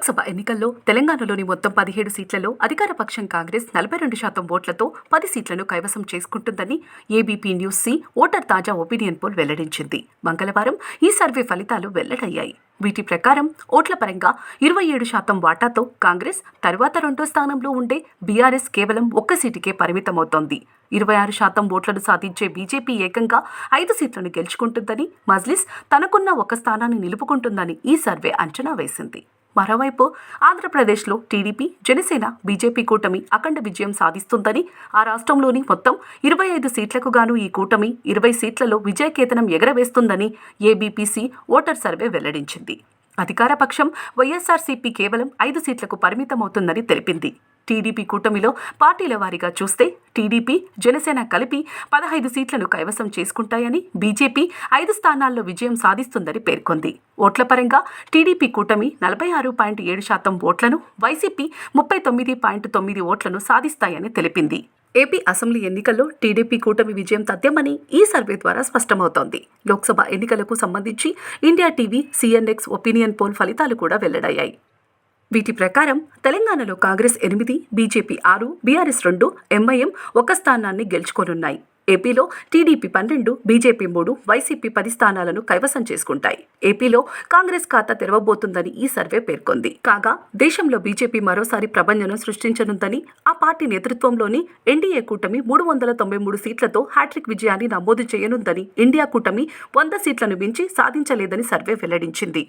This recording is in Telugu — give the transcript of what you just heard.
లోక్సభ ఎన్నికల్లో తెలంగాణలోని మొత్తం 17 సీట్లలో అధికార పక్షం కాంగ్రెస్ 42% ఓట్లతో 10 సీట్లను కైవసం చేసుకుంటుందని ఏబీపీ న్యూస్ సి ఓటర్ తాజా ఒపీనియన్ పోల్ వెల్లడించింది. మంగళవారం ఈ సర్వే ఫలితాలు వెల్లడయ్యాయి. వీటి ప్రకారం ఓట్ల పరంగా 27% వాటాతో కాంగ్రెస్ తర్వాత రెండో స్థానంలో ఉండే బీఆర్ఎస్ కేవలం 1 సీటుకే పరిమితమవుతోంది. 26% ఓట్లను సాధించే బీజేపీ ఏకంగా 5 సీట్లను గెలుచుకుంటుందని, మజ్లిస్ తనకున్న 1 స్థానాన్ని నిలుపుకుంటుందని ఈ సర్వే అంచనా వేసింది. మరోవైపు ఆంధ్రప్రదేశ్లో టీడీపీ, జనసేన, బీజేపీ కూటమి అఖండ విజయం సాధిస్తుందని, ఆ రాష్ట్రంలోని మొత్తం 25 సీట్లకు గాను ఈ కూటమి 20 సీట్లలో విజయకేతనం ఎగరవేస్తుందని ఏబీపీసీ ఓటర్ సర్వే వెల్లడించింది. అధికార పక్షం వైఎస్ఆర్సీపీ కేవలం 5 సీట్లకు పరిమితమవుతుందని తెలిపింది. టీడీపీ కూటమిలో పార్టీల వారీగా చూస్తే టీడీపీ, జనసేన కలిపి 15 సీట్లను కైవసం చేసుకుంటాయని, బీజేపీ 5 స్థానాల్లో విజయం సాధిస్తుందని పేర్కొంది. ఓట్ల పరంగా టీడీపీ కూటమి 46.7% ఓట్లను, వైసీపీ 39.9 ఓట్లను సాధిస్తాయని తెలిపింది. ఏపీ అసెంబ్లీ ఎన్నికల్లో టీడీపీ కూటమి విజయం తథ్యమని ఈ సర్వే ద్వారా స్పష్టమవుతోంది. లోక్సభ ఎన్నికలకు సంబంధించి India TV CNX opinion poll ఫలితాలు కూడా వెల్లడయ్యాయి. వీటి ప్రకారం తెలంగాణలో కాంగ్రెస్ 8, బీజేపీ 6, బీఆర్ఎస్ 2, ఎంఐఎం 1 స్థానాన్ని గెలుచుకోనున్నాయి. ఏపీలో టీడీపీ 12, బీజేపీ 3, వైసీపీ 10 స్థానాలను కైవసం చేసుకుంటాయి. ఏపీలో కాంగ్రెస్ ఖాతా తెరవబోతుందని ఈ సర్వే పేర్కొంది. కాగా దేశంలో బీజేపీ మరోసారి ప్రభంజనం సృష్టించనుందని, ఆ పార్టీ నేతృత్వంలోని ఎన్డీఏ కూటమి 393 సీట్లతో హ్యాట్రిక్ విజయాన్ని నమోదు చేయనుందని, ఇండియా కూటమి 100 సీట్లను మించి సాధించలేదని సర్వే వెల్లడించింది.